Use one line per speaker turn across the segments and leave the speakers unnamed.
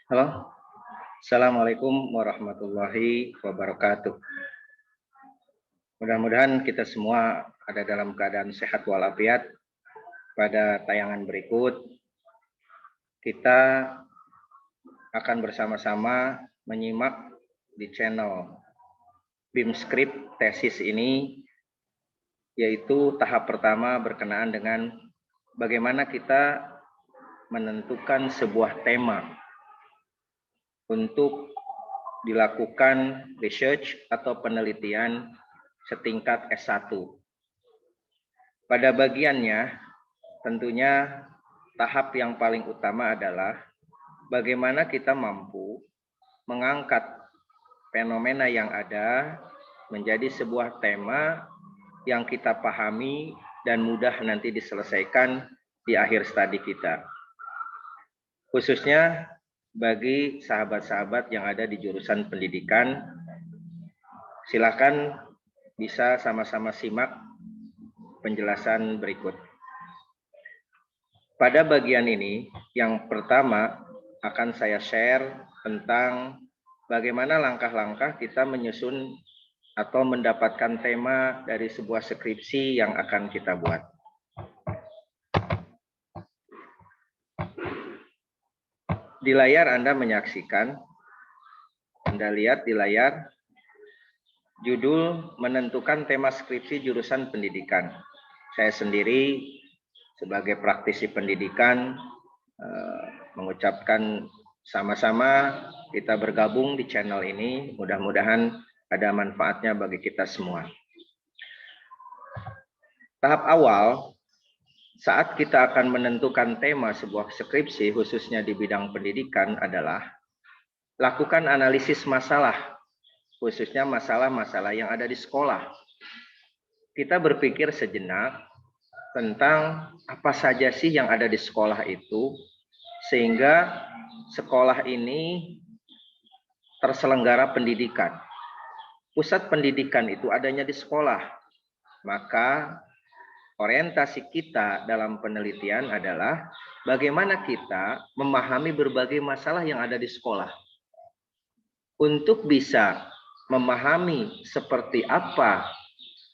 Halo, Assalamualaikum warahmatullahi wabarakatuh. Mudah-mudahan kita semua ada dalam keadaan sehat walafiat. Pada tayangan berikut, kita akan bersama-sama menyimak di channel BIMscript tesis ini, yaitu tahap pertama berkenaan dengan bagaimana kita menentukan sebuah tema untuk dilakukan research atau penelitian setingkat S1. Pada bagiannya, tentunya tahap yang paling utama adalah bagaimana kita mampu mengangkat fenomena yang ada menjadi sebuah tema yang kita pahami dan mudah nanti diselesaikan di akhir studi kita. Khususnya bagi sahabat-sahabat yang ada di jurusan pendidikan, silakan bisa sama-sama simak penjelasan berikut. Pada bagian ini, yang pertama akan saya share tentang bagaimana langkah-langkah kita menyusun atau mendapatkan tema dari sebuah skripsi yang akan kita buat. Di layar Anda menyaksikan, Anda lihat di layar, judul menentukan tema skripsi jurusan pendidikan. Saya sendiri sebagai praktisi pendidikan mengucapkan sama-sama kita bergabung di channel ini. Mudah-mudahan ada manfaatnya bagi kita semua. Tahap awal, saat kita akan menentukan tema sebuah skripsi, khususnya di bidang pendidikan, adalah lakukan analisis masalah, khususnya masalah-masalah yang ada di sekolah. Kita berpikir sejenak tentang apa saja sih yang ada di sekolah itu, sehingga sekolah ini terselenggara pendidikan. Pusat pendidikan itu adanya di sekolah. Maka orientasi kita dalam penelitian adalah bagaimana kita memahami berbagai masalah yang ada di sekolah. Untuk bisa memahami seperti apa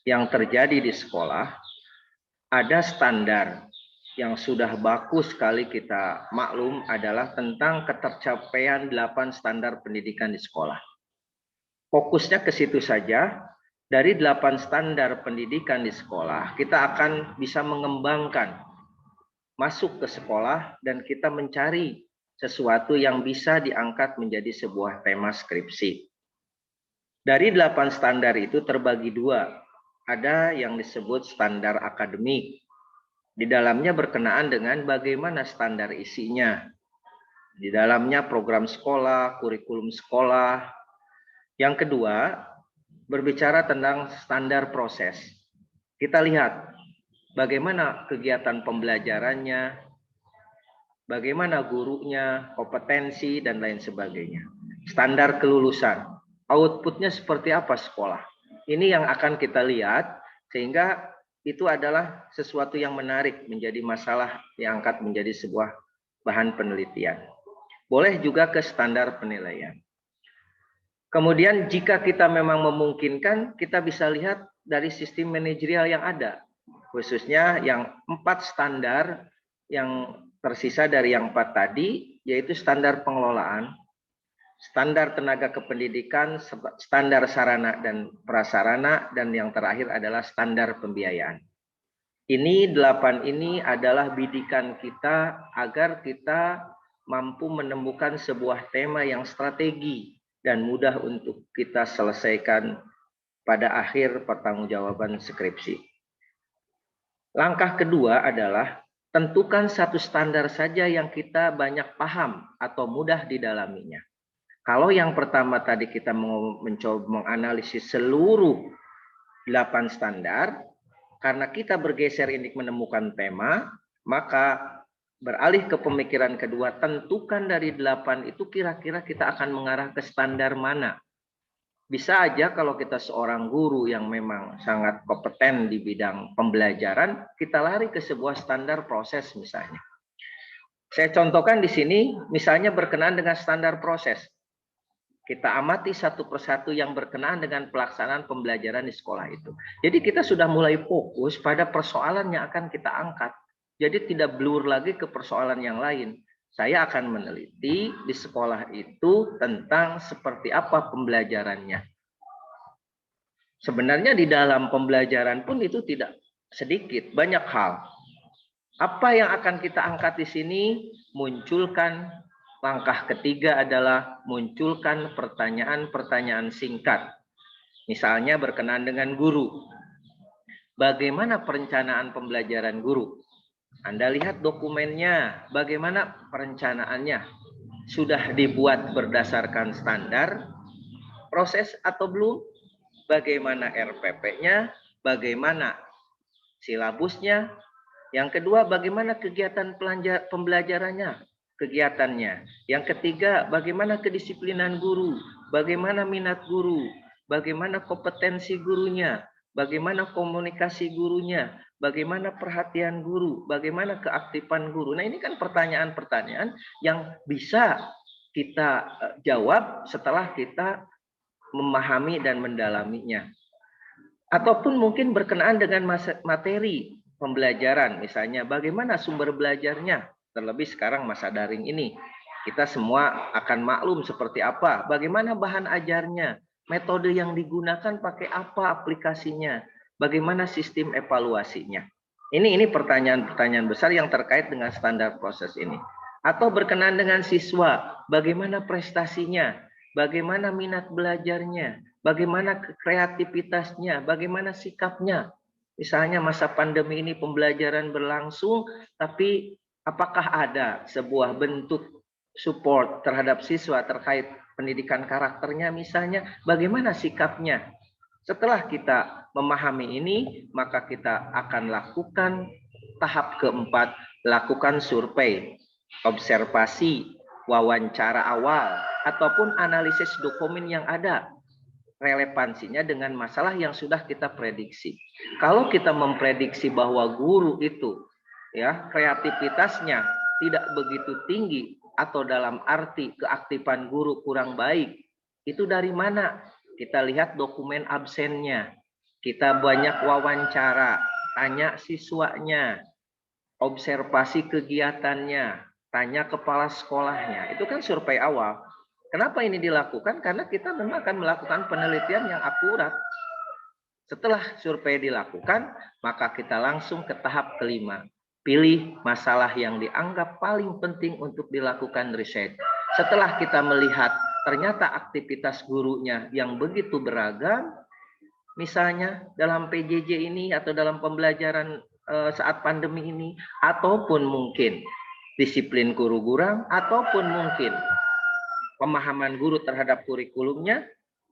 yang terjadi di sekolah, ada standar yang sudah baku sekali kita maklum adalah tentang ketercapaian 8 standar pendidikan di sekolah. Fokusnya ke situ saja. Dari 8 standar pendidikan di sekolah, kita akan bisa mengembangkan, masuk ke sekolah, dan kita mencari sesuatu yang bisa diangkat menjadi sebuah tema skripsi. Dari 8 standar itu terbagi 2. Ada yang disebut standar akademik. Di dalamnya berkenaan dengan bagaimana standar isinya. Di dalamnya program sekolah, kurikulum sekolah. Yang kedua, berbicara tentang standar proses. Kita lihat bagaimana kegiatan pembelajarannya, bagaimana gurunya, kompetensi, dan lain sebagainya. Standar kelulusan, outputnya seperti apa sekolah. Ini yang akan kita lihat, sehingga itu adalah sesuatu yang menarik menjadi masalah yang diangkat menjadi sebuah bahan penelitian. Boleh juga ke standar penilaian. Kemudian jika kita memang memungkinkan, kita bisa lihat dari sistem manajerial yang ada. Khususnya yang 4 standar yang tersisa dari yang 4 tadi, yaitu standar pengelolaan, standar tenaga kependidikan, standar sarana dan prasarana, dan yang terakhir adalah standar pembiayaan. Ini 8 ini adalah bidikan kita agar kita mampu menemukan sebuah tema yang strategi dan mudah untuk kita selesaikan pada akhir pertanggungjawaban skripsi. Langkah kedua adalah tentukan satu standar saja yang kita banyak paham atau mudah didalaminya. Kalau yang pertama tadi kita mencoba menganalisis seluruh 8 standar, karena kita bergeser ini menemukan tema, maka beralih ke pemikiran kedua, tentukan dari 8 itu kira-kira kita akan mengarah ke standar mana. Bisa aja kalau kita seorang guru yang memang sangat kompeten di bidang pembelajaran, kita lari ke sebuah standar proses misalnya. Saya contohkan di sini, misalnya berkenaan dengan standar proses. Kita amati satu persatu yang berkenaan dengan pelaksanaan pembelajaran di sekolah itu. Jadi kita sudah mulai fokus pada persoalan yang akan kita angkat. Jadi tidak blur lagi ke persoalan yang lain. Saya akan meneliti di sekolah itu tentang seperti apa pembelajarannya. Sebenarnya di dalam pembelajaran pun itu tidak sedikit, banyak hal. Apa yang akan kita angkat di sini? Munculkan langkah ketiga adalah munculkan pertanyaan-pertanyaan singkat. Misalnya berkenaan dengan guru. Bagaimana perencanaan pembelajaran guru? Anda lihat dokumennya, bagaimana perencanaannya? Sudah dibuat berdasarkan standar proses atau belum? Bagaimana RPP-nya? Bagaimana silabusnya? Yang kedua, bagaimana kegiatan pembelajarannya, kegiatannya. Yang ketiga, bagaimana kedisiplinan guru, bagaimana minat guru, bagaimana kompetensi gurunya, bagaimana komunikasi gurunya, bagaimana perhatian guru, bagaimana keaktifan guru. Nah, ini kan pertanyaan-pertanyaan yang bisa kita jawab setelah kita memahami dan mendalaminya. Ataupun mungkin berkenaan dengan materi pembelajaran, misalnya bagaimana sumber belajarnya, terlebih sekarang masa daring ini. Kita semua akan maklum seperti apa, bagaimana bahan ajarnya, metode yang digunakan pakai apa aplikasinya, bagaimana sistem evaluasinya. Ini pertanyaan-pertanyaan besar yang terkait dengan standar proses ini. Atau berkenaan dengan siswa, bagaimana prestasinya, bagaimana minat belajarnya, bagaimana kreativitasnya, bagaimana sikapnya. Misalnya masa pandemi ini pembelajaran berlangsung, tapi apakah ada sebuah bentuk support terhadap siswa terkait pendidikan karakternya misalnya, bagaimana sikapnya. Setelah kita memahami ini, maka kita akan lakukan tahap keempat, lakukan survei, observasi, wawancara awal, ataupun analisis dokumen yang ada, relevansinya dengan masalah yang sudah kita prediksi. Kalau kita memprediksi bahwa guru itu ya kreativitasnya tidak begitu tinggi atau dalam arti keaktifan guru kurang baik, itu dari mana? Kita lihat dokumen absennya. Kita banyak wawancara, tanya siswanya, observasi kegiatannya, tanya kepala sekolahnya. Itu kan survei awal. Kenapa ini dilakukan? Karena kita memang akan melakukan penelitian yang akurat. Setelah survei dilakukan, maka kita langsung ke tahap kelima. Pilih masalah yang dianggap paling penting untuk dilakukan riset. Setelah kita melihat ternyata aktivitas gurunya yang begitu beragam, misalnya dalam PJJ ini atau dalam pembelajaran saat pandemi ini, ataupun mungkin disiplin guru kurang, ataupun mungkin pemahaman guru terhadap kurikulumnya.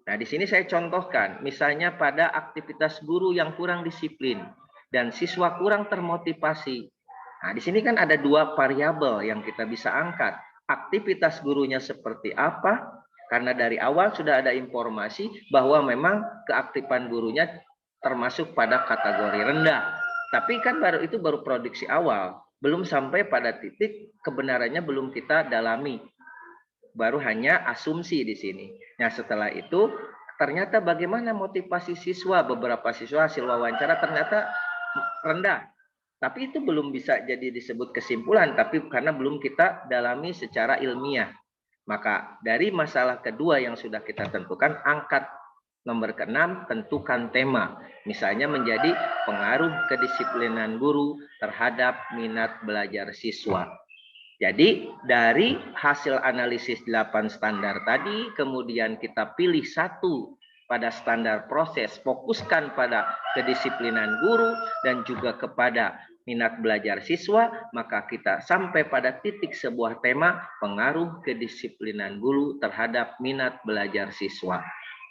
Nah, di sini saya contohkan, misalnya pada aktivitas guru yang kurang disiplin dan siswa kurang termotivasi. Nah, di sini kan ada dua variabel yang kita bisa angkat. Aktivitas gurunya seperti apa? Karena dari awal sudah ada informasi bahwa memang keaktifan gurunya termasuk pada kategori rendah. Tapi kan itu baru produksi awal, belum sampai pada titik kebenarannya belum kita dalami. Baru hanya asumsi di sini. Nah, setelah itu ternyata bagaimana motivasi siswa, beberapa siswa hasil wawancara ternyata rendah. Tapi itu belum bisa jadi disebut kesimpulan, tapi karena belum kita dalami secara ilmiah. Maka dari masalah kedua yang sudah kita tentukan, angkat nomor ke-6, tentukan tema. Misalnya menjadi pengaruh kedisiplinan guru terhadap minat belajar siswa. Jadi dari hasil analisis 8 standar tadi, kemudian kita pilih satu pada standar proses, fokuskan pada kedisiplinan guru dan juga kepada minat belajar siswa, maka kita sampai pada titik sebuah tema pengaruh kedisiplinan guru terhadap minat belajar siswa.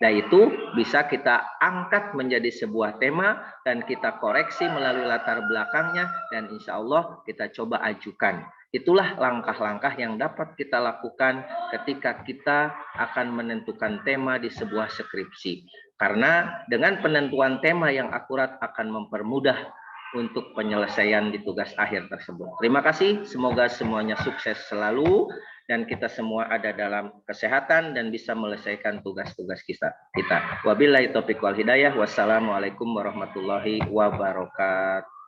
Nah, itu bisa kita angkat menjadi sebuah tema dan kita koreksi melalui latar belakangnya dan insya Allah kita coba ajukan. Itulah langkah-langkah yang dapat kita lakukan ketika kita akan menentukan tema di sebuah skripsi. Karena dengan penentuan tema yang akurat akan mempermudah untuk penyelesaian di tugas akhir tersebut. Terima kasih, semoga semuanya sukses selalu dan kita semua ada dalam kesehatan dan bisa menyelesaikan tugas-tugas kita. Wabillahi taufiq wal hidayah. Wassalamualaikum warahmatullahi wabarakatuh.